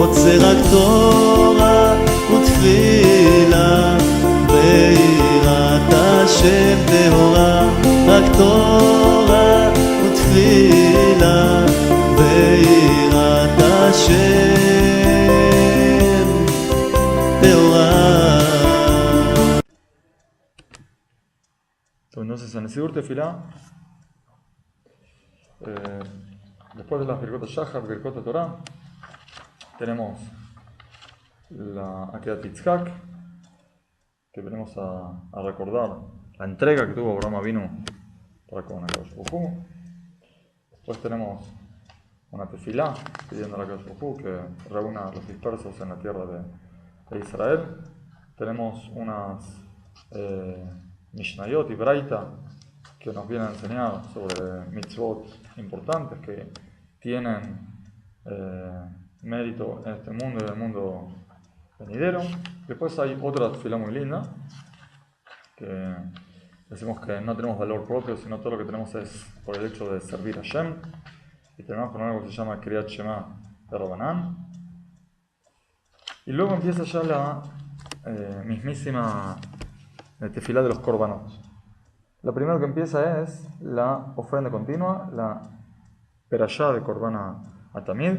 רוצה רק תורה ותפילה ביראת השם טהורה, רק תורה ותפילה ביראת השם טהורה. Entonces en el Sidur Tefilá, después de las Birkot Shahar, Birkot Torah, tenemos la Akedat Yitzhak, que venimos a recordar la entrega que tuvo Abraham Avinu para con Akadosh Baruj Hu. Después tenemos una Tefilá pidiendo a Akadosh Baruj Hu que reúna a los dispersos en la tierra de Israel. Tenemos unas Mishnayot y Braita que nos vienen a enseñar sobre mitzvot importantes que tienen mérito en este mundo y en el mundo venidero. Después hay otra tefilá muy linda que decimos que no tenemos valor propio, sino todo lo que tenemos es por el hecho de servir a Hashem, y terminamos con algo que se llama Kriyat Shema de Rabbanan. Y luego empieza ya la mismísima tefilá de los korbanot. Lo primero que empieza es la ofrenda continua, la perashá de Korban Atamid,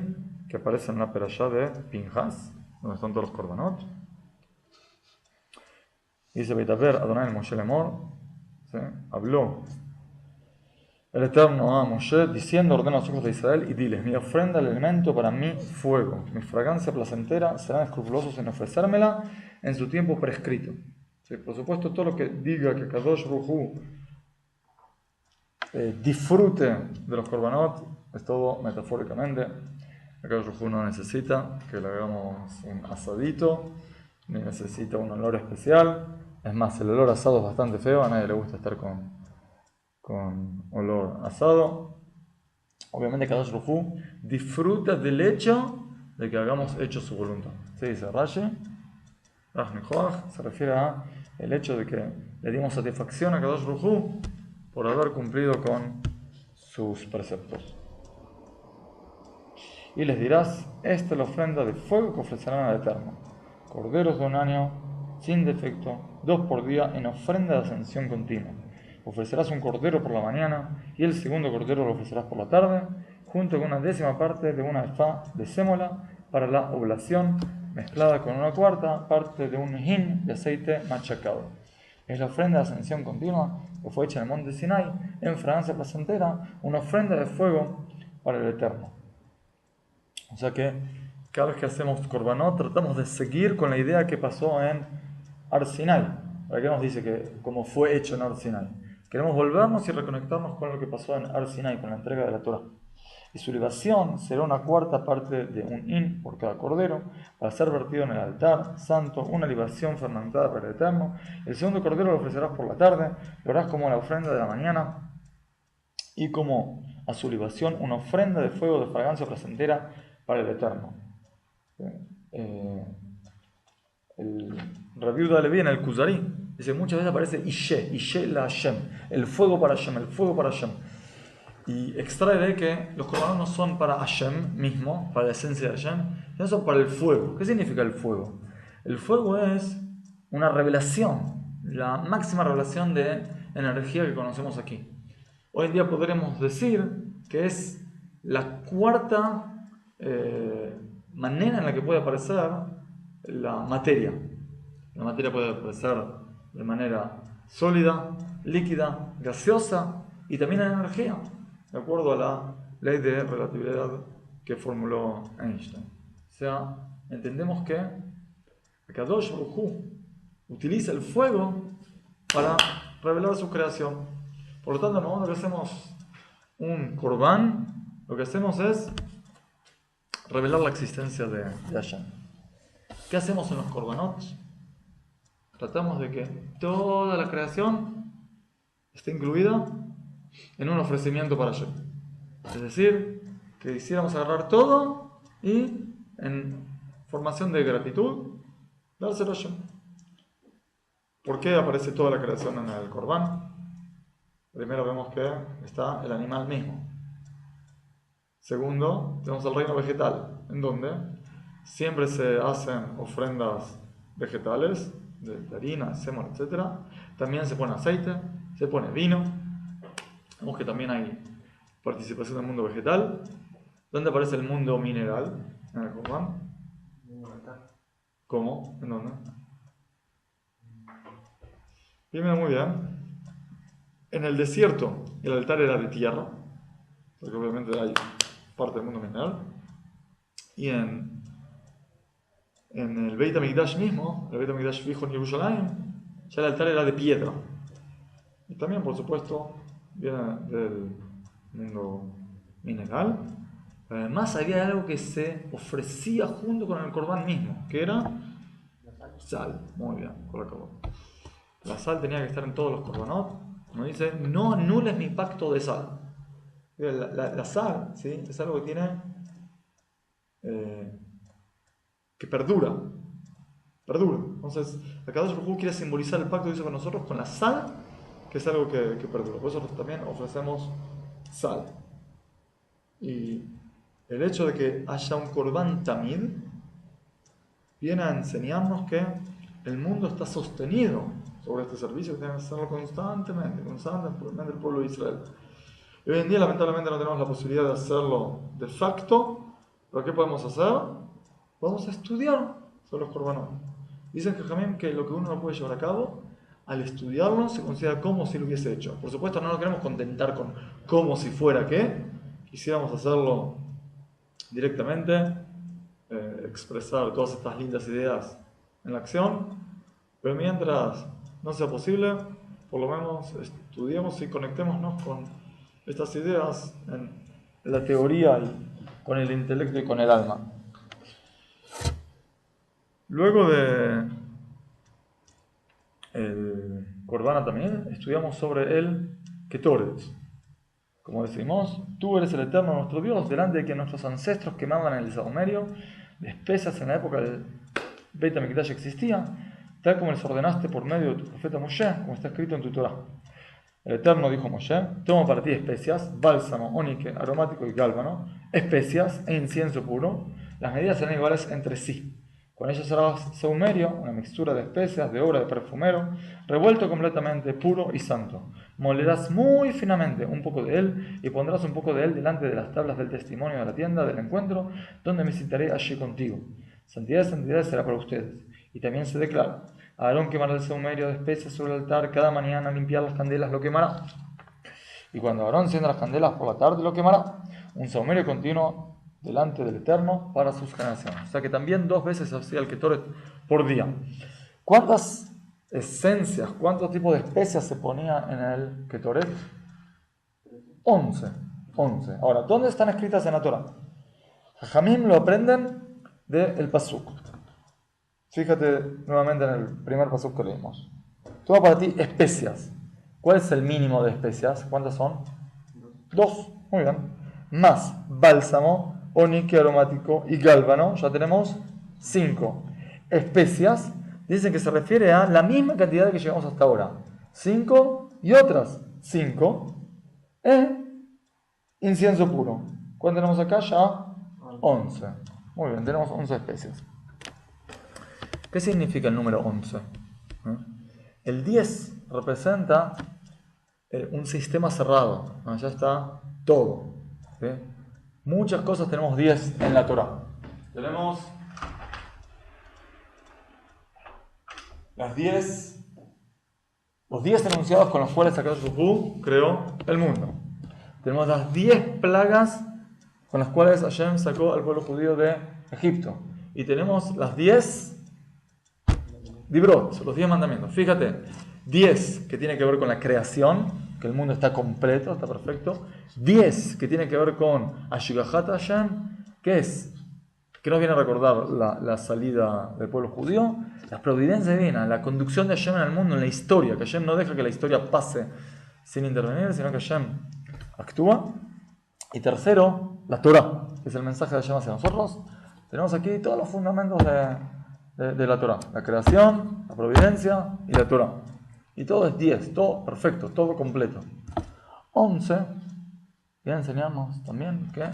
que aparece en la perashá de Pinhas, donde están todos los korbanot. Dice Beitaber Adonai el Moshe Lemor, ¿sí? Habló el Eterno a Moshe diciendo: ordena a los hijos de Israel y diles: mi ofrenda, el elemento para mi fuego, mi fragancia placentera, serán escrupulosos en ofrecérmela en su tiempo prescrito. Sí, por supuesto, todo lo que diga que Kadosh Baruj Hu disfrute de los korbanot es todo metafóricamente. Kadosh Baruj Hu no necesita que le hagamos un asadito, ni necesita un olor especial. Es más, el olor asado es bastante feo, a nadie le gusta estar con olor asado. Obviamente Kadosh Baruj Hu disfruta del hecho de que hagamos hecho su voluntad. Se dice Rashi, se refiere a el hecho de que le dimos satisfacción a Kadosh Baruj Hu por haber cumplido con sus preceptos. Y les dirás: esta es la ofrenda de fuego que ofrecerán al Eterno: corderos de un año, sin defecto, 2 por día, en ofrenda de ascensión continua. Ofrecerás un cordero por la mañana, y el segundo cordero lo ofrecerás por la tarde, junto con una 10ª parte de una efá de sémola para la oblación, mezclada con una 4ª parte de un hin de aceite machacado. Es la ofrenda de ascensión continua que fue hecha en el monte Sinai, en fragancia placentera, una ofrenda de fuego para el Eterno. O sea que cada vez que hacemos korbanot tratamos de seguir con la idea que pasó en Har Sinai. ¿Para qué nos dice que como fue hecho en Har Sinai? Queremos volvernos y reconectarnos con lo que pasó en Har Sinai, con la entrega de la Torah. Y su libación será una 4ª parte de un hin por cada cordero, para ser vertido en el altar santo, una libación fermentada para el Eterno. El segundo cordero lo ofrecerás por la tarde, lo harás como la ofrenda de la mañana, y como a su libación una ofrenda de fuego de fragancia placentera para el Eterno. El Rabbi Yehuda Leví en el Kuzari dice: muchas veces aparece Ishe la Hashem, el fuego para Hashem, el fuego para Hashem. Y extrae de que los korbanot no son para Hashem mismo, para la esencia de Hashem, sino son para el fuego. ¿Qué significa el fuego? El fuego es una revelación, la máxima revelación de energía que conocemos aquí. Hoy en día podremos decir que es la 4ª manera en la que puede aparecer la materia. La materia puede aparecer de manera sólida, líquida, gaseosa y también en energía, de acuerdo a la ley de relatividad que formuló Einstein. O sea, entendemos que Kadosh Baruj Hu utiliza el fuego para revelar su creación. Por lo tanto, en el momento que hacemos un korban, lo que hacemos es revelar la existencia de Hashem. ¿Qué hacemos en los korbanot? Tratamos de que toda la creación esté incluida en un ofrecimiento para Hashem. Es decir, que quisiéramos agarrar todo y en formación de gratitud dárselo a Hashem. ¿Por qué aparece toda la creación en el Corban? Primero vemos que está el animal mismo. Segundo, tenemos el reino vegetal, en donde siempre se hacen ofrendas vegetales, de harina, sémola, etc. También se pone aceite, se pone vino. Vemos que también hay participación del mundo vegetal. ¿Dónde aparece el mundo mineral en el Corán? ¿Cómo? ¿En dónde? Primero, muy bien. En el desierto el altar era de tierra, porque obviamente hay parte del mundo mineral. Y en el Beit HaMikdash mismo, el Beit HaMikdash viejo en Jerusalén, ya el altar era de piedra. Y también, por supuesto, viene del mundo mineral. Además, había algo que se ofrecía junto con el Corbán mismo, que era sal. Muy bien, correcto. La sal tenía que estar en todos los Corbanot. Nos dice, no anules mi pacto de sal. La sal, ¿sí?, es algo que tiene... que perdura. Entonces, Akadosh Baruj Hu quiere simbolizar el pacto que hizo con nosotros con la sal, que es algo que perdura. Por eso también ofrecemos sal. Y el hecho de que haya un Corbán Tamid viene a enseñarnos que el mundo está sostenido sobre este servicio, que tiene que hacerlo constantemente el pueblo de Israel. Y hoy en día, lamentablemente, no tenemos la posibilidad de hacerlo de facto, pero ¿qué podemos hacer? Podemos estudiar sobre los Corbanot. Dicen que lo que uno no puede llevar a cabo, al estudiarlo se considera como si lo hubiese hecho. Por supuesto, no nos queremos contentar con como si fuera que. Quisiéramos hacerlo directamente, expresar todas estas lindas ideas en la acción, pero mientras no sea posible, por lo menos estudiemos y conectémonos con estas ideas en la teoría y con el intelecto y con el alma. Luego de el Corbán también estudiamos sobre el Ketoret. Como decimos, tú eres el Eterno nuestro Dios, delante de que nuestros ancestros quemaban en el saumerio de especias en la época del Beit HaMikdash existía, tal como les ordenaste por medio de tu profeta Moshe, como está escrito en tu Torah. El Eterno dijo a Moshe, toma para ti especias, bálsamo, ónique, aromático y gálbano, especias e incienso puro. Las medidas serán iguales entre sí. Con ellas harás saumerio, una mixtura de especias, de obra de perfumero, revuelto completamente, puro y santo. Molerás muy finamente un poco de él y pondrás un poco de él delante de las tablas del testimonio de la tienda del encuentro, donde me citaré allí contigo. Santidad será para ustedes. Y también se declara, Aarón quemará el saumerio de especias sobre el altar, cada mañana limpiar las candelas lo quemará. Y cuando Aarón encienda las candelas por la tarde lo quemará. Un saumerio continuo delante del Eterno para sus generaciones. O sea que también 2 veces se hacía el Ketoret por día. ¿Cuántas esencias, cuántos tipos de especias se ponía en el Ketoret? 11. Ahora, ¿dónde están escritas en la Torah? Jajamim lo aprenden del Pasuk. Fíjate nuevamente en el primer Pasuk que leímos. Toma para ti especias. ¿Cuál es el mínimo de especias? ¿Cuántas son? 2. Muy bien. Más bálsamo, ónique aromático y gálbano, ya tenemos 5. Especias, dicen que se refiere a la misma cantidad que llevamos hasta ahora. 5 y otras 5. Incienso puro. ¿Cuánto tenemos acá? Ya 11. Muy bien, tenemos 11 especias. ¿Qué significa el número 11? El 10 representa un sistema cerrado. Ya está todo. ¿Sí? Muchas cosas tenemos 10 en la Torah. Tenemos los 10 enunciados con los cuales Akadosh Baruj Hu creó el mundo. Tenemos las 10 plagas con las cuales Hashem sacó al pueblo judío de Egipto. Y tenemos las 10 Dibrot, los 10 mandamientos. Fíjate, 10 que tiene que ver con la creación, que el mundo está completo, está perfecto. 10 que tiene que ver con Ashgahat Hashem, que es, que nos viene a recordar la salida del pueblo judío, la providencia divina, la conducción de Hashem en el mundo, en la historia, que Hashem no deja que la historia pase sin intervenir, sino que Hashem actúa. Y tercero, la Torah, que es el mensaje de Hashem hacia nosotros. Tenemos aquí todos los fundamentos de la Torah, la creación, la providencia y la Torah. Y todo es 10, todo perfecto, todo completo. 11, voy a enseñarnos también que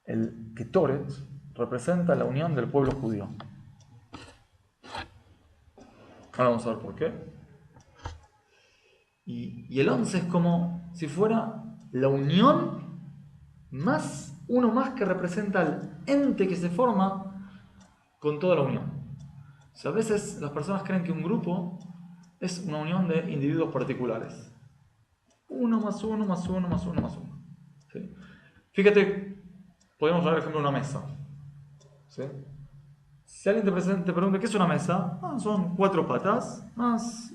el Ketoret representa la unión del pueblo judío. Ahora vamos a ver por qué. Y el 11 es como si fuera la unión más uno más que representa al ente que se forma con toda la unión. O sea, a veces las personas creen que un grupo es una unión de individuos particulares. Uno más uno más uno más uno más uno. ¿Sí? Fíjate, podemos poner el ejemplo de una mesa. ¿Sí? Si alguien te pregunta, ¿qué es una mesa? Son 4 patas, más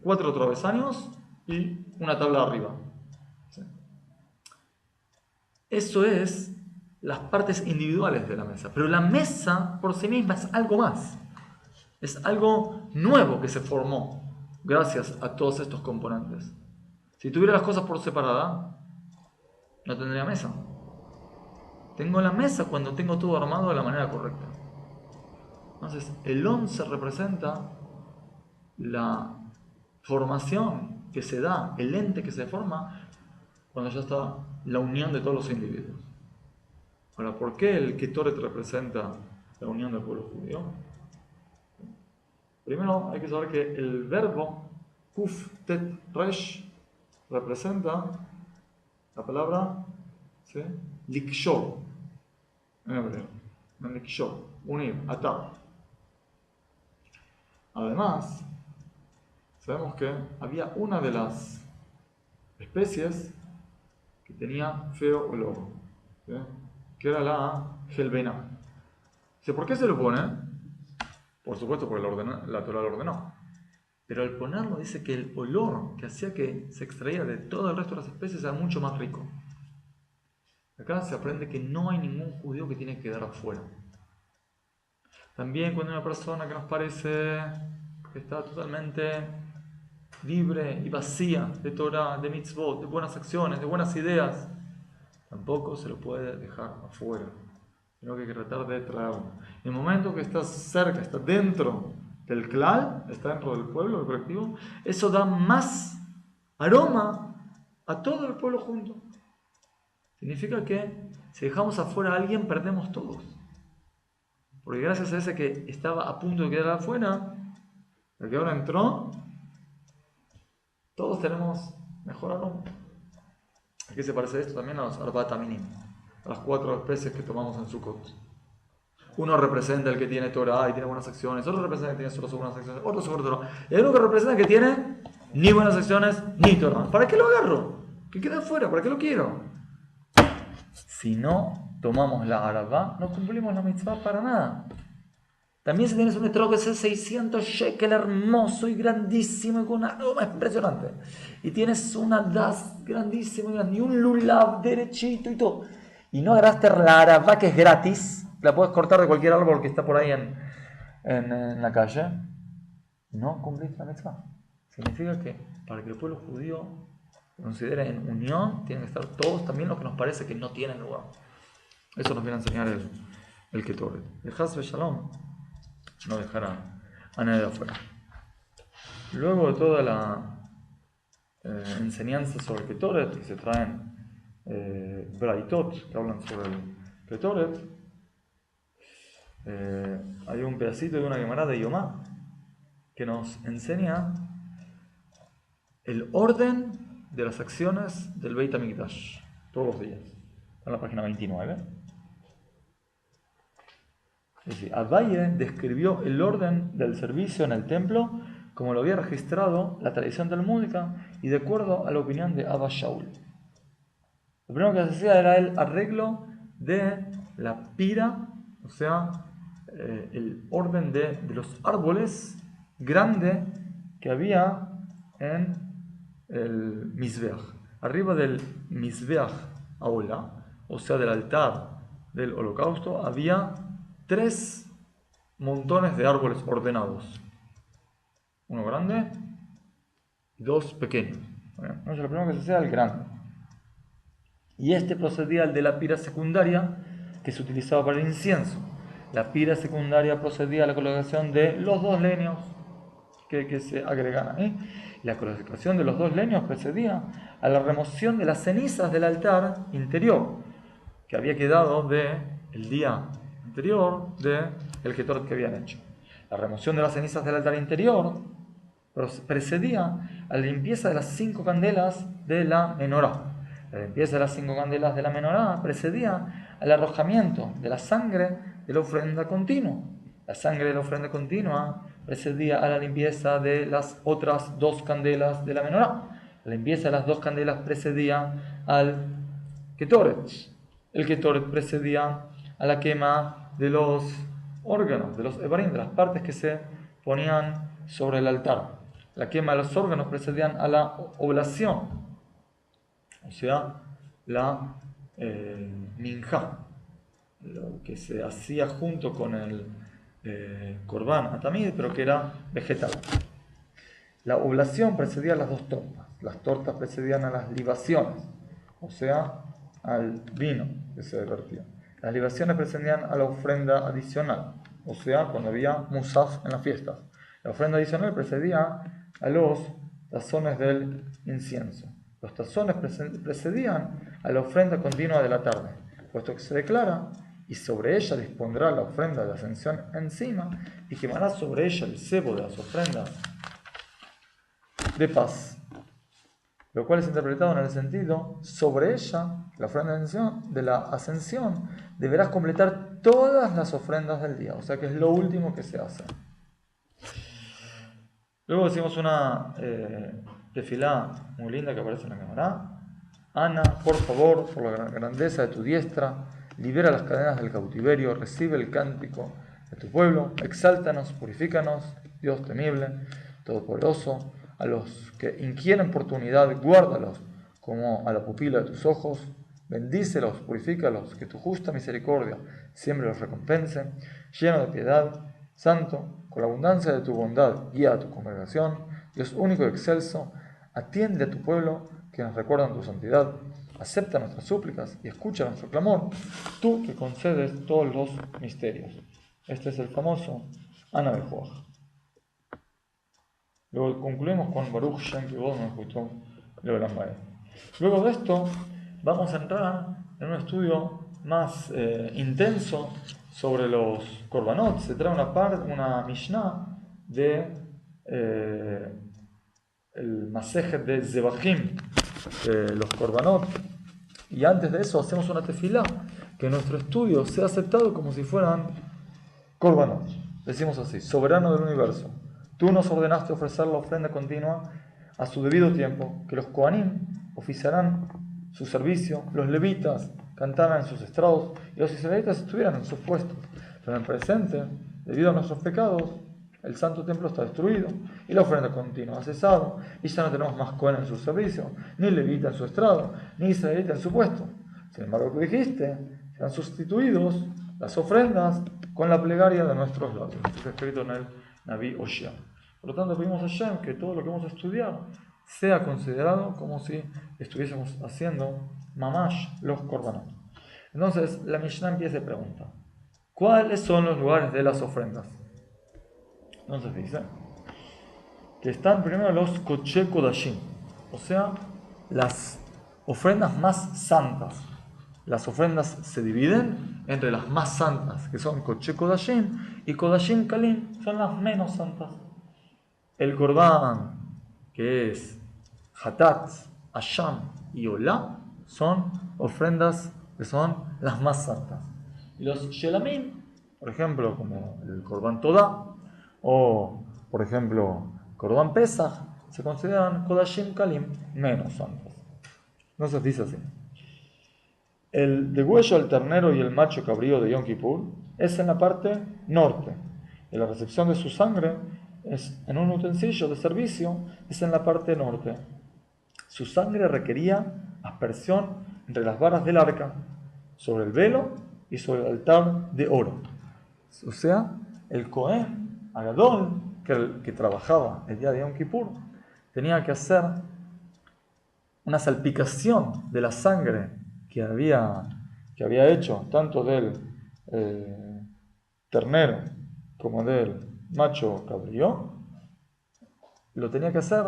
4 travesaños y una tabla arriba. ¿Sí? Eso es las partes individuales de la mesa. Pero la mesa por sí misma es algo más. Es algo nuevo que se formó gracias a todos estos componentes. Si tuviera las cosas por separada, no tendría mesa. Tengo la mesa cuando tengo todo armado de la manera correcta. Entonces, el 11 representa la formación que se da, el ente que se forma cuando ya está la unión de todos los individuos. Ahora, ¿por qué el Ketoret representa la unión del pueblo judío? Primero hay que saber que el verbo Kuf Tet Resh representa la palabra, ¿sí?, Likshor, en hebreo, Likshor, unir, atar. Además, sabemos que había una de las especies que tenía feo olor, ¿sí?, que era la Helbena. ¿Por qué se lo pone? Por supuesto, porque la Torah lo ordenó. Pero al ponerlo dice que el olor que hacía que se extraía de todo el resto de las especies era mucho más rico. Acá se aprende que no hay ningún judío que tiene que quedar afuera. También cuando una persona que nos parece que está totalmente libre y vacía de Torah, de mitzvot, de buenas acciones, de buenas ideas, tampoco se lo puede dejar afuera, sino que hay que tratar de traerlo. En el momento que estás cerca, estás dentro del klal, está dentro del pueblo, del colectivo, eso da más aroma a todo el pueblo junto. Significa que si dejamos afuera a alguien, perdemos todos. Porque gracias a ese que estaba a punto de quedar afuera, el que ahora entró, todos tenemos mejor aroma. ¿A qué se parece esto? También a los Arbat Aminim, a las 4 especies que tomamos en Sukkot. Uno representa el que tiene Torah y tiene buenas acciones, otro representa el que tiene solo buenas acciones, otro sobre Torah. Y hay uno que representa el que tiene ni buenas acciones ni Torah. ¿Para qué lo agarro? Que quede afuera, ¿para qué lo quiero? Si no tomamos la Arabá, no cumplimos la mitzvah para nada. También si tienes un etrog que es 600 shekel hermoso y grandísimo y con un aroma impresionante, y tienes una das grandísima y grande, y un lulav derechito y todo, y no agarraste la Arabá que es gratis, la puedes cortar de cualquier árbol que está por ahí en la calle, no cumpliste la mitzvah. Significa que para que el pueblo judío se considere en unión, tienen que estar todos, también los que nos parece que no tienen lugar. Eso nos viene a enseñar el Ketoret. El Chas Shalom no dejará a nadie de afuera. Luego de toda la enseñanza sobre el Ketoret, y se traen Braitot que hablan sobre el Ketoret, hay un pedacito de una Gemara de Yomá que nos enseña el orden de las acciones del Beit HaMikdash todos los días. Está en la página 29. Es decir, Abaye describió el orden del servicio en el templo como lo había registrado la tradición talmúdica y de acuerdo a la opinión de Abba Shaul. Lo primero que se hacía era el arreglo de la pira, o sea, el orden de los árboles grande que había en el Mizbeach. Arriba del Mizbeach Aola, o sea, del altar del holocausto, había 3 montones de árboles ordenados. Uno grande y 2 pequeños. Entonces lo primero que se hacía era el grande. Y este procedía al de la pira secundaria que se utilizaba para el incienso. La pira secundaria procedía a la colocación de los 2 leños que se agregan ahí. La colocación de los 2 leños precedía a la remoción de las cenizas del altar interior, que había quedado de el día anterior del Ketoret que habían hecho. La remoción de las cenizas del altar interior precedía a la limpieza de las 5 candelas de la menorá. La limpieza de las 5 candelas de la menorá precedía al arrojamiento de la sangre de la ofrenda continua. La sangre de la ofrenda continua precedía a la limpieza de las otras 2 candelas de la menorá. La limpieza de las 2 candelas precedía al Ketoret. El Ketoret precedía a la quema de los órganos, de los evarim, de las partes que se ponían sobre el altar. La quema de los órganos precedían a la oblación, o sea, la minjá, lo que se hacía junto con el corbán atamid, pero que era vegetal. La oblación precedía a las 2 tortas. Las tortas precedían a las libaciones, o sea, al vino que se vertía. Las libaciones precedían a la ofrenda adicional, o sea, cuando había musaf en las fiestas. La ofrenda adicional precedía a los tazones del incienso. Los tazones precedían a la ofrenda continua de la tarde, puesto que se declara, y sobre ella dispondrá la ofrenda de ascensión encima, y quemará sobre ella el cebo de las ofrendas de paz. Lo cual es interpretado en el sentido, sobre ella, la ofrenda de la ascensión, deberás completar todas las ofrendas del día, o sea que es lo último que se hace. Luego decimos una tefilá muy linda que aparece en la cámara. Ana, por favor, por la grandeza de tu diestra, libera las cadenas del cautiverio, recibe el cántico de tu pueblo, exáltanos, purifícanos, Dios temible, todopoderoso. A los que inquieren por tu unidad, guárdalos como a la pupila de tus ojos, bendícelos, purifícalos, que tu justa misericordia siempre los recompense, lleno de piedad, santo, con la abundancia de tu bondad, guía a tu congregación, Dios único y excelso, atiende a tu pueblo que nos recuerdan tu santidad, acepta nuestras súplicas y escucha nuestro clamor, tú que concedes todos los misterios. Este es el famoso Ana Bejoach. Luego concluimos con Baruch Shem Kivod Melchuto Leolam Vaed. Luego de esto vamos a entrar en un estudio más intenso sobre los korbanot. Se trae una Mishnah de el Masejet de Zebachim, de los korbanot. Y antes de eso hacemos una tefilá, que nuestro estudio sea aceptado como si fueran korbanot. Decimos así: soberano del universo, tú nos ordenaste ofrecer la ofrenda continua a su debido tiempo, que los Kohanim oficiarán su servicio, los levitas cantaran en sus estrados y los israelitas estuvieran en sus puestos. Pero en el presente, debido a nuestros pecados, el santo templo está destruido y la ofrenda continua ha cesado y ya no tenemos más Kohen en su servicio, ni levita en su estrado, ni israelita en su puesto. Sin embargo, tú dijiste, serán sustituidos las ofrendas con la plegaria de nuestros labios. Esto está escrito en el Naví Oshia. Por lo tanto, pedimos a Hashem que todo lo que vamos a estudiar sea considerado como si estuviésemos haciendo mamash los korbanot. Entonces, la Mishnah empieza y pregunta: ¿cuáles son los lugares de las ofrendas? Entonces dice que están primero los Koche Kodashim, o sea, las ofrendas más santas. Las ofrendas se dividen entre las más santas, que son Koche Kodashim, y Kodashim Kalim son las menos santas. El Korban, que es Hatat, Asham y Olá, son ofrendas que son las más santas. Y los Shelamim, por ejemplo, como el Korban Todá, o por ejemplo Korban Pesach, se consideran Kodashim Kalim menos santos. Entonces dice así: el degüello al ternero y el macho cabrío de Yom Kippur es en la parte norte, y la recepción de su sangre es en un utensilio de servicio, es en la parte norte. Su sangre requería aspersión entre las varas del arca, sobre el velo y sobre el altar de oro. O sea, el Cohen Agadol, que trabajaba el día de Yom Kippur, tenía que hacer una salpicación de la sangre que había hecho tanto del ternero como del macho cabrío. Lo tenía que hacer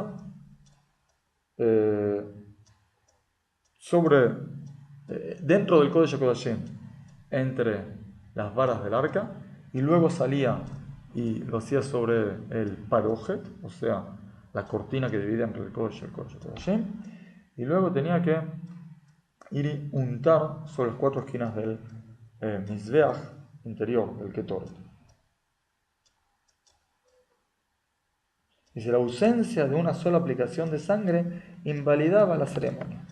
dentro del Kodesh HaKodashim, entre las varas del arca y luego salía y lo hacía sobre el parojet, o sea, la cortina que divide entre el Kodesh y el Kodesh Kodashim, y luego tenía que ir y untar sobre las cuatro esquinas del Mizbeach interior, del Ketoret. Dice, la ausencia de una sola aplicación de sangre invalidaba la ceremonia.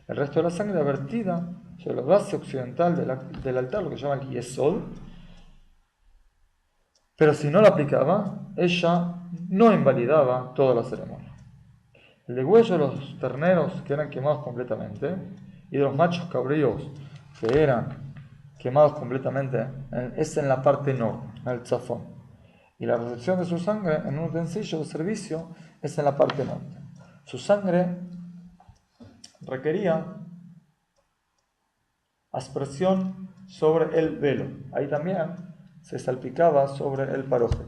El resto de la sangre era vertida sobre la base occidental del altar, lo que se llama el Yesod, pero si no la aplicaba, ella no invalidaba toda la ceremonia. El degüello de los terneros que eran quemados completamente y de los machos cabríos que eran quemados completamente es en la parte norte, en el tzafón. Y la recepción de su sangre en un utensilio de servicio es en la parte norte. Su sangre requería aspersión sobre el velo. Ahí también se salpicaba sobre el parojet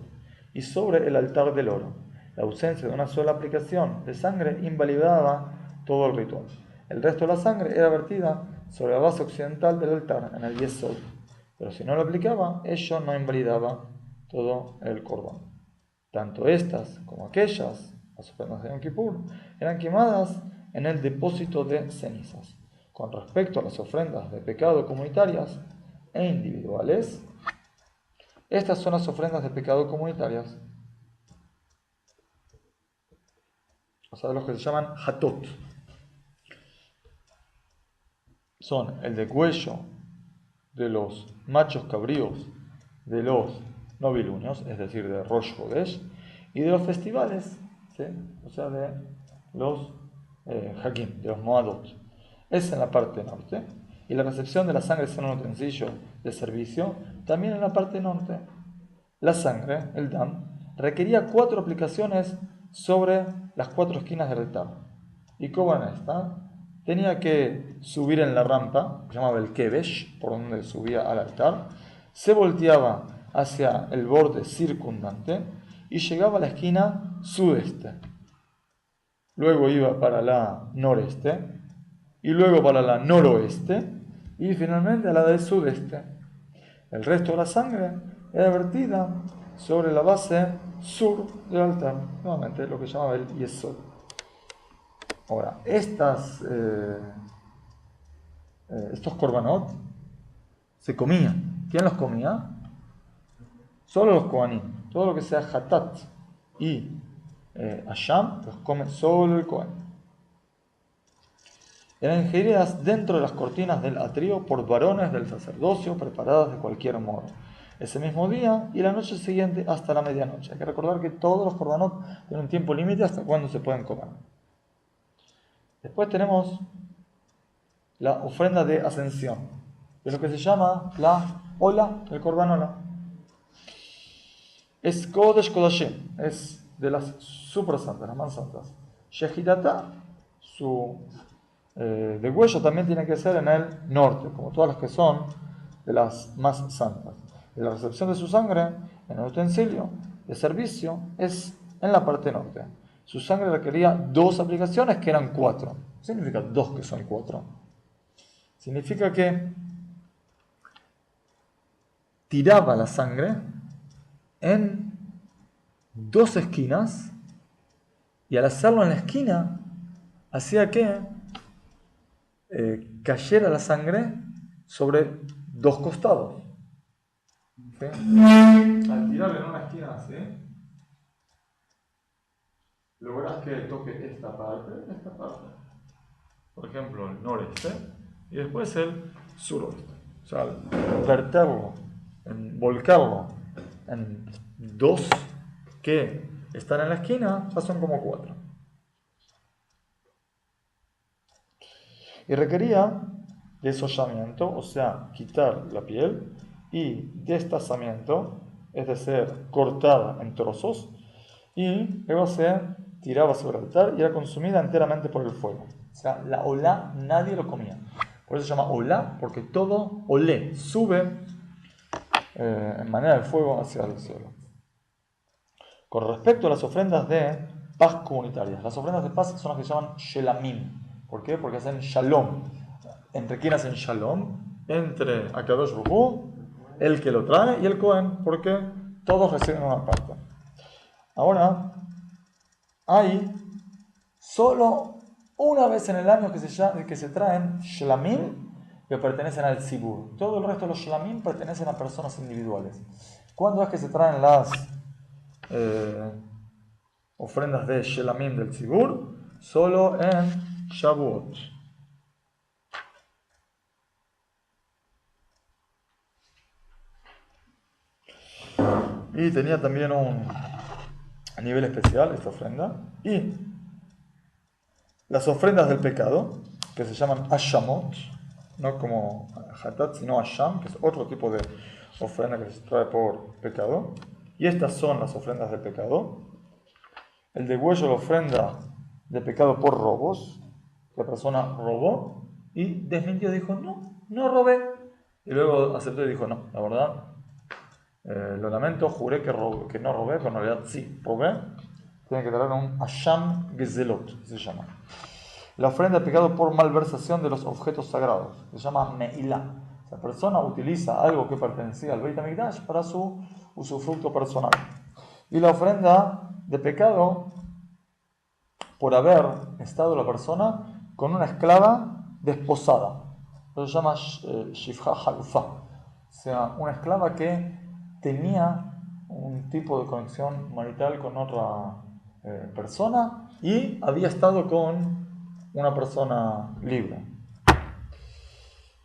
y sobre el altar del oro. La ausencia de una sola aplicación de sangre invalidaba todo el ritual. El resto de la sangre era vertida sobre la base occidental del altar, en el Yesod. Pero si no lo aplicaba, ello no invalidaba todo el Corbán. Tanto estas como aquellas, las ofrendas de Yom Kippur, eran quemadas en el depósito de cenizas. Con respecto a las ofrendas de pecado comunitarias e individuales, estas son las ofrendas de pecado comunitarias, o sea, los que se llaman hatot. Son el degüello de los machos cabríos de los novilunios, es decir, de Rosh Hodesh, y de los festivales, ¿sí? O sea, de los Hakim, de los Moadot. Es en la parte norte. Y la recepción de la sangre en un utensilio de servicio también en la parte norte. La sangre, el dam, requería 4 aplicaciones sobre las 4 esquinas del altar. Y como en esta, tenía que subir en la rampa, que se llamaba el Kevesh, por donde subía al altar, se volteaba hacia el borde circundante y llegaba a la esquina sudeste. Luego iba para la noreste, y luego para la noroeste, y finalmente a la del sudeste. El resto de la sangre era vertida sobre la base sur del altar, nuevamente lo que llamaba el Yesod. Ahora, estos korbanot se comían. ¿Quién los comía? Solo los kohanim. Todo lo que sea hatat y asham los come solo el kohen. Eran ingeridas dentro de las cortinas del atrio por varones del sacerdocio preparadas de cualquier modo, ese mismo día y la noche siguiente hasta la medianoche. Hay que recordar que todos los korbanot tienen un tiempo límite hasta cuándo se pueden comer. Después tenemos la ofrenda de ascensión, que es lo que se llama la ola, el korban ola. Es Kodesh Kodashim, es de las super santas, las más santas. Shehidata, su degüello también tiene que ser en el norte, como todas las que son de las más santas. Y la recepción de su sangre en el utensilio de servicio es en la parte norte. Su sangre requería 2 aplicaciones que eran 4. ¿Qué significa 2 que son 4? Significa que tiraba la sangre en 2 esquinas y al hacerlo en la esquina hacía que cayera la sangre sobre 2 costados. ¿Sí? Al tirar en una esquina así, logras que toque esta parte. Por ejemplo, el noreste y después el suroeste. O sea, al verterlo, volcarlo en 2 que están en la esquina, ya son como 4. Y requería desollamiento, o sea, quitar la piel, y destazamiento, es decir, cortada en trozos, y luego se tiraba sobre el altar y era consumida enteramente por el fuego. O sea, la olá nadie lo comía. Por eso se llama olá, porque todo olé sube en manera de fuego hacia el cielo. Con respecto a las ofrendas de paz comunitarias, las ofrendas de paz son las que se llaman shelamim. ¿Por qué? Porque hacen shalom. ¿Entre quién hacen shalom? entre Akadosh Baruj Hu, el que lo trae, y el Cohen, porque todos reciben una parte. Ahora, hay solo una vez en el año que se traen shlamim que pertenecen al tzibur. Todo el resto de los shlamim pertenecen a personas individuales. ¿Cuándo es que se traen las ofrendas de shlamim del tzibur? Solo en Shavuot. Y tenía también un nivel especial esta ofrenda. Y las ofrendas del pecado, que se llaman Ashamot, no como Hatat, sino Asham, que es otro tipo de ofrenda que se trae por pecado. Y estas son las ofrendas del pecado. El degüello de la ofrenda de pecado por robos. La persona robó y desmintió, dijo, no robé. Y luego aceptó y dijo, no, la verdad, lo lamento, juré que no robé, pero en realidad sí, robé. Tiene que traer un Asham Gezelot, se llama. La ofrenda de pecado por malversación de los objetos sagrados, se llama Me'ilah. La persona utiliza algo que pertenecía al Beit HaMikdash para su usufructo personal. Y la ofrenda de pecado por haber estado la persona con una esclava desposada. Eso se llama Shifha Halufa. O sea, una esclava que tenía un tipo de conexión marital con otra persona y había estado con una persona libre.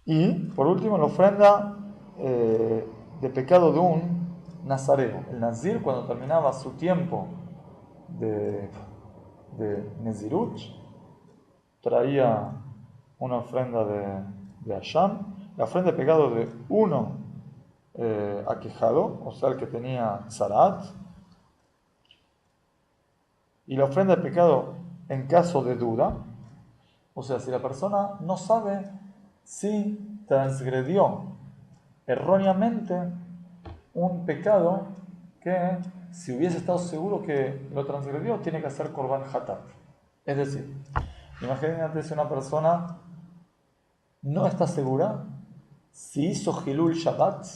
Y por último, la ofrenda de pecado de un nazareo. El nazir, cuando terminaba su tiempo de Nezirut, traía una ofrenda de Asham, la ofrenda de pecado de uno aquejado, o sea, el que tenía Zarat, y la ofrenda de pecado en caso de duda, o sea, si la persona no sabe si transgredió erróneamente un pecado que, si hubiese estado seguro que lo transgredió, tiene que hacer Korban Hatat. Es decir, imagínate si una persona no está segura si hizo Hilul Shabbat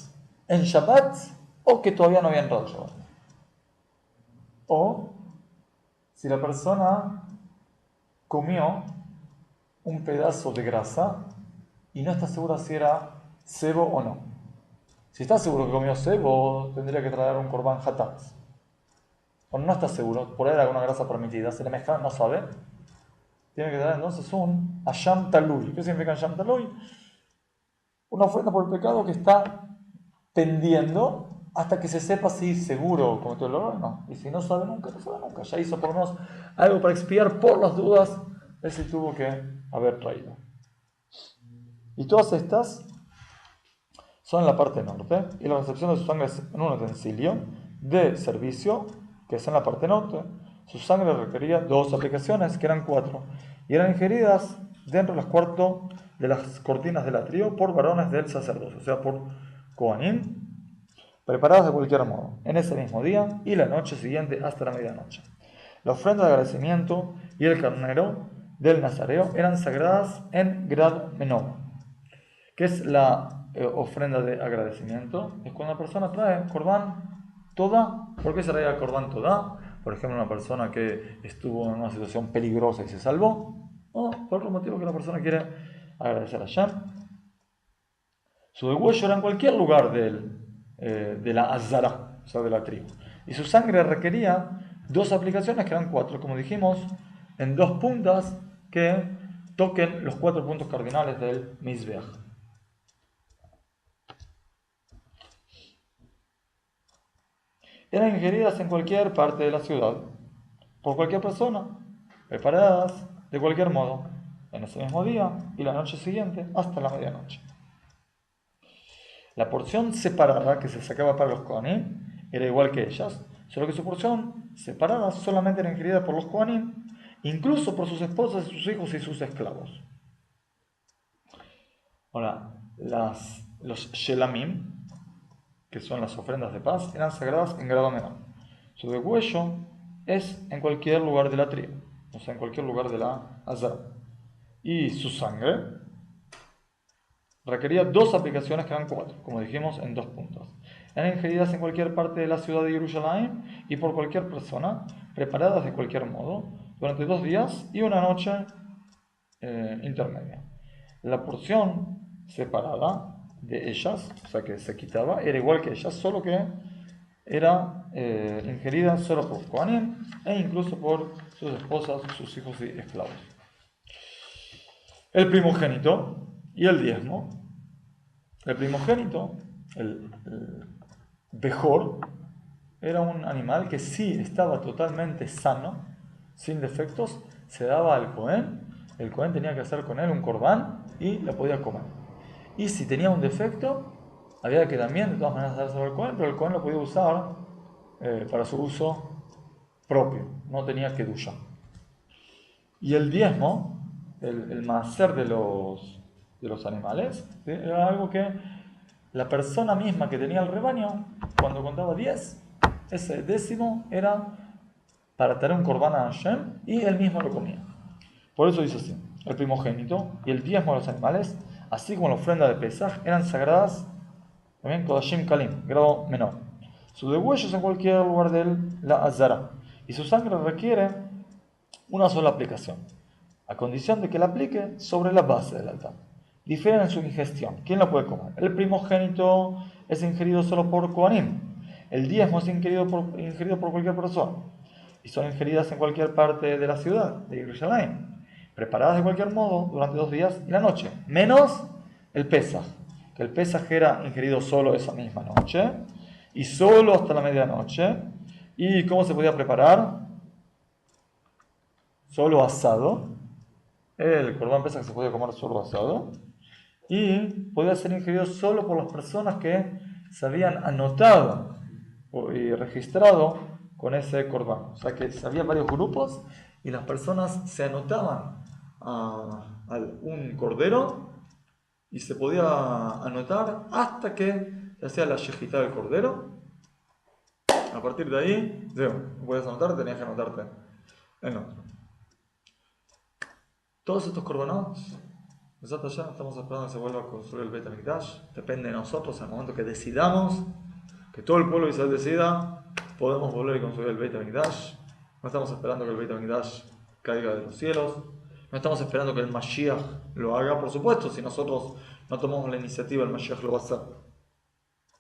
en Shabbat o que todavía no había entrado Shabbat. O si la persona comió un pedazo de grasa y no está segura si era cebo o no. Si está seguro que comió cebo, tendría que traer un Korban Hatat. O no está seguro, por ahí hay alguna grasa permitida, se le mezcla, no sabe. Tiene que traer entonces un Asham Talui. ¿Qué significa Asham Talui? Una ofrenda por el pecado que está pendiendo hasta que se sepa si seguro cometió el error o no. Y si no sabe nunca, no sabe nunca. Ya hizo por lo menos algo para expiar por las dudas ese tuvo que haber traído. Y todas estas son en la parte norte, y la recepción de su sangre es en un utensilio de servicio, que es en la parte norte. Su sangre requería 2 aplicaciones, que eran 4, y eran ingeridas dentro de los cuartos de las cortinas del atrio por varones del sacerdocio, o sea, por Kohanim, preparadas de cualquier modo, en ese mismo día y la noche siguiente hasta la medianoche. La ofrenda de agradecimiento y el carnero del nazareo eran sagradas en grado menor. ¿Qué es la ofrenda de agradecimiento? Es cuando la persona trae Korban Todá. ¿Por qué se trae Korban Todá? Por ejemplo, una persona que estuvo en una situación peligrosa y se salvó, o por otro motivo que la persona quiere agradecer a Hashem. Su degüello era en cualquier lugar de la Azara, o sea, de la tribu. Y su sangre requería 2 aplicaciones, que eran 4, como dijimos, en 2 puntas que toquen los 4 puntos cardinales del Mizbeach. Eran ingeridas en cualquier parte de la ciudad, por cualquier persona, preparadas de cualquier modo, en ese mismo día y la noche siguiente hasta la medianoche. La porción separada que se sacaba para los Kohanim era igual que ellas, solo que su porción separada solamente era ingerida por los Kohanim, incluso por sus esposas, sus hijos y sus esclavos. Ahora, los Shelamim, que son las ofrendas de paz, eran sagradas en grado menor. Su degüello es en cualquier lugar de la tribu, o sea, en cualquier lugar de la Azar. Y su sangre requería 2 aplicaciones que eran 4, como dijimos en 2 puntos. Eran ingeridas en cualquier parte de la ciudad de Jerusalén y por cualquier persona, preparadas de cualquier modo, durante 2 días y una noche intermedia. La porción separada de ellas, o sea que se quitaba, era igual que ellas, solo que era ingerida solo por Kohanim e incluso por sus esposas, sus hijos y esclavos. El primogénito y el diezmo. El primogénito, el Bejor, era un animal que sí estaba totalmente sano, sin defectos, se daba al Cohen. El Cohen tenía que hacer con él un corbán y lo podía comer. Y si tenía un defecto, había que también de todas maneras dárselo al Cohen, pero el Cohen lo podía usar para su uso propio, no tenía que duchar. Y el diezmo, el maaser de los animales, era algo que la persona misma que tenía el rebaño, cuando contaba 10, ese décimo era para traer un corbán a Hashem y él mismo lo comía. Por eso dice así: el primogénito y el diezmo de los animales, así como la ofrenda de Pesaj, eran sagradas, también Kodashim Kalim, grado menor. Su degüello es en cualquier lugar de la Azara, y su sangre requiere una sola aplicación, a condición de que la aplique sobre la base del altar. Difieren en su ingestión. ¿Quién la puede comer? El primogénito es ingerido solo por Kohanim. El diezmo es ingerido por cualquier persona. Y son ingeridas en cualquier parte de la ciudad, de Jerusalén, preparadas de cualquier modo durante 2 días y la noche. Menos el Pesaj, que el Pesaj era ingerido solo esa misma noche y solo hasta la medianoche. ¿Y cómo se podía preparar? Solo asado. El corbán Pesaj se podía comer solo asado. Y podía ser ingerido solo por las personas que se habían anotado y registrado con ese corbán. O sea que había varios grupos y las personas se anotaban a un cordero y se podía anotar hasta que se hacía la shejitá del cordero. A partir de ahí, no podías anotarte, tenías que anotarte en otro. Todos estos corbanos, nosotros ya estamos esperando que se vuelva a construir el Beit HaMikdash. Depende de nosotros, en el momento que decidamos, que todo el pueblo de Israel decida, podemos volver a construir el Beit HaMikdash. No estamos esperando que el Beit HaMikdash caiga de los cielos. No estamos esperando que el Mashiach lo haga. Por supuesto, si nosotros no tomamos la iniciativa, el Mashiach lo va a hacer.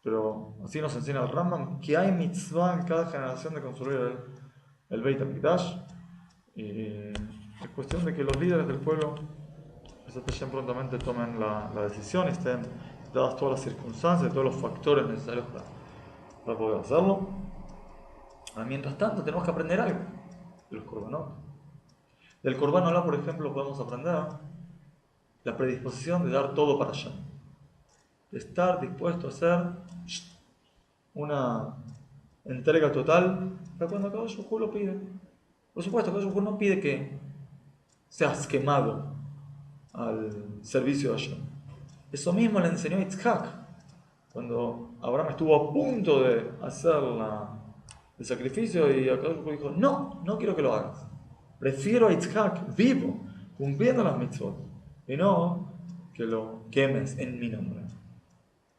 Pero así nos enseña el Rambam que hay mitzvah en cada generación de construir el Beit HaMikdash. Y es cuestión de que los líderes del pueblo prontamente tomen la decisión y estén dadas todas las circunstancias y todos los factores necesarios para poder hacerlo. Mientras tanto, tenemos que aprender algo de los korbanot. Del Korban Olá, por ejemplo, podemos aprender la predisposición de dar todo para allá, de estar dispuesto a hacer una entrega total para cuando Akadosh Baruj Hu lo pide. Por supuesto, Akadosh Baruj Hu no pide que seas quemado al servicio de Hashem. Eso mismo le enseñó a Yitzhak cuando Abraham estuvo a punto de hacer el sacrificio y Akadosh Baruj Hu dijo: no quiero que lo hagas, prefiero a Yitzhak vivo, cumpliendo las mitzvot, y no que lo quemes en mi nombre.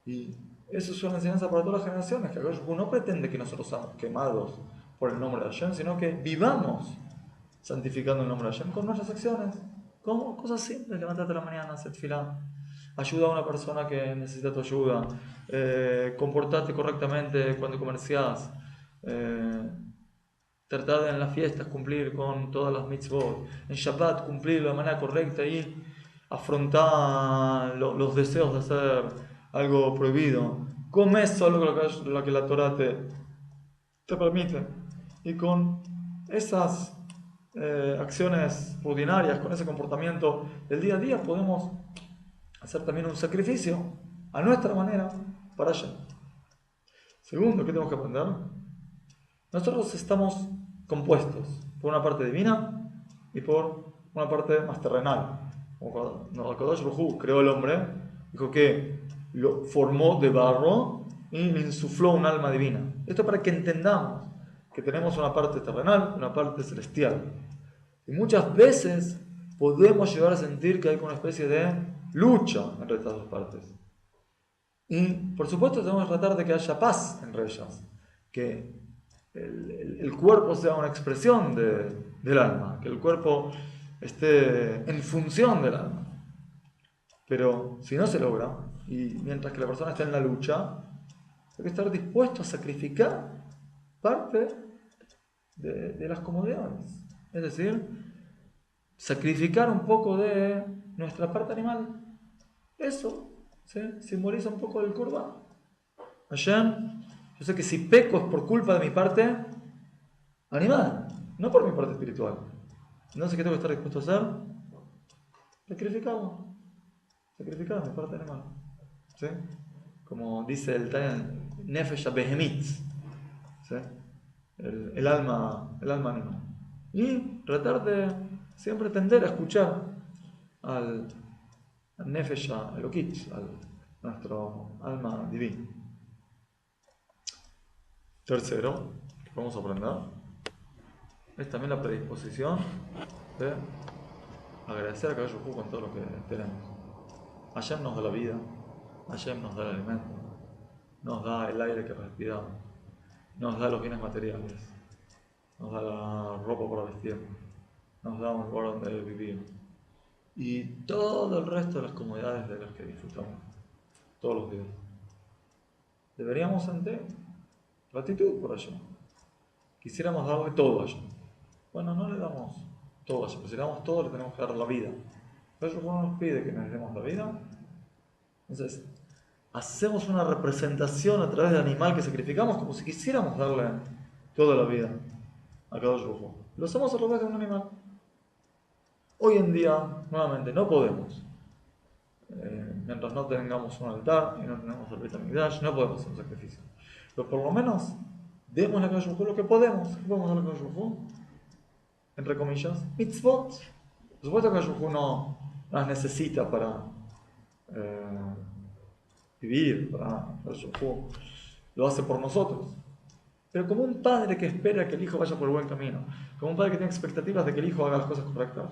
Y eso es una enseñanza para todas las generaciones, que Akadosh Baruj Hu no pretende que nosotros seamos quemados por el nombre de Hashem, sino que vivamos santificando el nombre de Hashem con nuestras acciones. Como cosas simples: levantarte a la mañana, hacer tefilá, ayuda a una persona que necesita tu ayuda, comportarte correctamente cuando comerciás, tratar de en las fiestas cumplir con todas las mitzvot, en Shabbat cumplirlo de manera correcta y afrontar los deseos de hacer algo prohibido. Come solo lo que la Torah te permite, y con esas acciones rutinarias, con ese comportamiento del día a día, podemos hacer también un sacrificio a nuestra manera para allá. Segundo, ¿qué tenemos que aprender? Nosotros estamos compuestos por una parte divina y por una parte más terrenal. Cuando Akadosh Baruj Hu creó al hombre, dijo que lo formó de barro y le insufló un alma divina. Esto para que entendamos que tenemos una parte terrenal y una parte celestial. Y muchas veces podemos llegar a sentir que hay una especie de lucha entre estas dos partes. Y por supuesto tenemos que tratar de que haya paz entre ellas, que el cuerpo sea una expresión del alma, que el cuerpo esté en función del alma. Pero si no se logra, y mientras que la persona está en la lucha, hay que estar dispuesto a sacrificar parte de las comodidades. Es decir, sacrificar un poco de nuestra parte animal. Eso, ¿sí?, simboliza un poco del Kurban. Hashem, yo sé que si peco es por culpa de mi parte animal, no por mi parte espiritual. Entonces, ¿qué tengo que estar dispuesto a hacer? Sacrificar mi parte animal. ¿Sí? Como dice el Tanya, Nefesh Behemit, ¿sí?, el alma animal. Y tratar de siempre tender a escuchar al Nefesh Elokit, al nuestro alma divina. Tercero, que vamos a aprender, es también la predisposición de agradecer a Kadosh Baruj Hu con todo lo que tenemos. Hashem nos da la vida, Hashem nos da el alimento, nos da el aire que respiramos, nos da los bienes materiales, nos da la ropa para vestir, nos da un lugar donde vivir y todo el resto de las comodidades de las que disfrutamos todos los días. Deberíamos sentir gratitud por ello. Quisiéramos darle todo a ello. Bueno, no le damos todo a ello, pero si le damos todo, le tenemos que dar la vida. Pero no nos pide que nos demos la vida. Entonces, hacemos una representación a través del animal que sacrificamos como si quisiéramos darle toda la vida a Kadosh Baruj Hu. Lo hacemos a través de un animal. Hoy en día, nuevamente, no podemos. Mientras no tengamos un altar y no tenemos el Beit HaMikdash, no podemos hacer un sacrificio. Pero por lo menos, demos a Kadosh Baruj Hu lo que podemos. ¿Qué podemos darle a Kadosh Baruj Hu? Entre comillas, mitzvot. Por supuesto que Kadosh Baruj Hu no las necesita para vivir, para Kadosh Baruj Hu lo hace por nosotros. Pero como un padre que espera que el hijo vaya por el buen camino, como un padre que tiene expectativas de que el hijo haga las cosas correctas,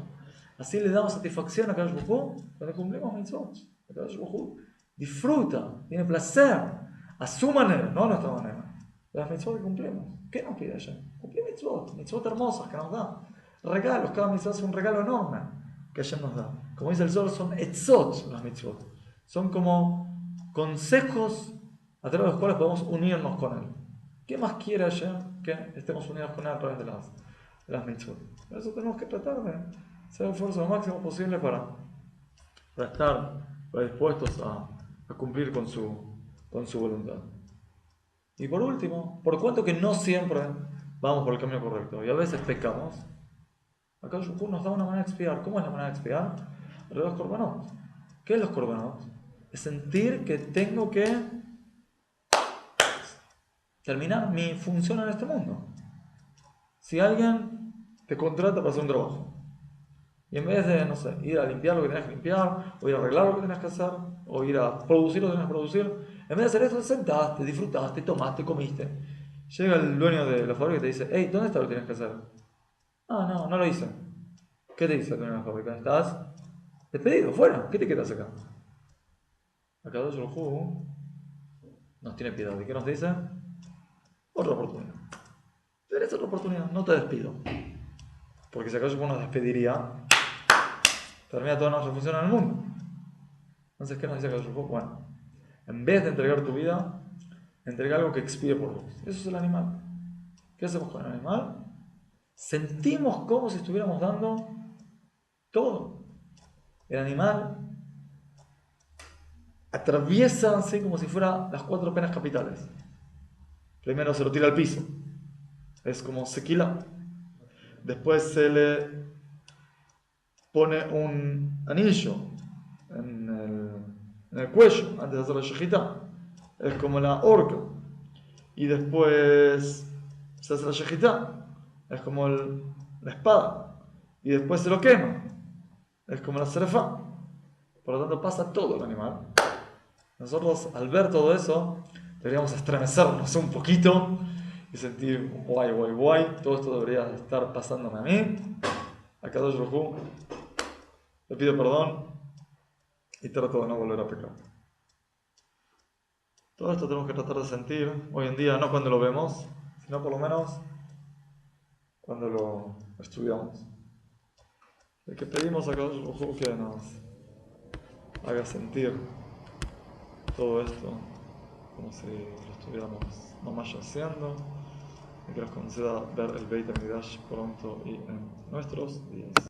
así le damos satisfacción a Kadosh Baruj Hu cuando cumplimos mitzvot. Kadosh Baruj Hu disfruta, tiene placer a su manera, no a nuestra manera, de las mitzvot que cumplimos. ¿Qué nos pide ella? Cumplir mitzvot hermosas que nos da, regalos. Cada mitzvot es un regalo enorme que ella nos da. Como dice el Zohar, son etzot las mitzvot, son como consejos a través de los cuales podemos unirnos con él. ¿Qué más quiere ella que estemos unidos con él a través de las mitzvot? Por eso tenemos que tratar de hacer el esfuerzo lo máximo posible para estar predispuestos a cumplir con su voluntad. Y por último, por cuanto que no siempre vamos por el camino correcto y a veces pecamos, acá Kadosh nos da una manera de expiar. ¿Cómo es la manera de expiar? De los korbanot. ¿Qué es los korbanot? Es sentir que tengo que terminar mi función en este mundo. Si alguien te contrata para hacer un trabajo y en vez de, no sé, ir a limpiar lo que tenés que limpiar, o ir a arreglar lo que tenés que hacer, o ir a producir lo que tenés que producir, en vez de hacer eso, te sentaste, disfrutaste, tomaste, comiste. Llega el dueño de la fábrica y te dice: hey, ¿dónde está lo que tienes que hacer? Ah, no lo hice. ¿Qué te dice el dueño de la fábrica? Estás despedido, fuera. ¿Qué te quedas acá? Acá Kadosh Baruj Hu nos tiene piedad. ¿Y qué nos dice? Otra oportunidad. Tenés otra oportunidad, no te despido. Porque si Kadosh Baruj Hu nos despediría, termina toda nuestra función en el mundo. Entonces, ¿qué nos dice Kadosh Baruj Hu? Bueno, en vez de entregar tu vida, entrega algo que expíe por vos. Eso es el animal. ¿Qué hacemos con el animal? Sentimos como si estuviéramos dando todo. El animal atraviesa así como si fuera las 4 penas capitales. Primero se lo tira al piso, es como sequila. Después se le pone un anillo en el cuello antes de hacer la shejitá, es como la horca. Y después se hace la shejitá, es como la espada. Y después se lo quema, es como la serefá. Por lo tanto pasa todo el animal. Nosotros al ver todo eso deberíamos estremecernos un poquito y sentir guay, todo esto debería estar pasándome a mí. A Kadosh Baruj Hu le pido perdón y trato de no volver a pecar. Todo esto tenemos que tratar de sentir hoy en día, no cuando lo vemos, sino por lo menos cuando lo estudiamos. De que pedimos a Kadosh Baruj Hu que nos haga sentir todo esto como si lo estuviéramos nomás haciendo, y que nos conceda ver el Beit HaMikdash pronto y en nuestros días.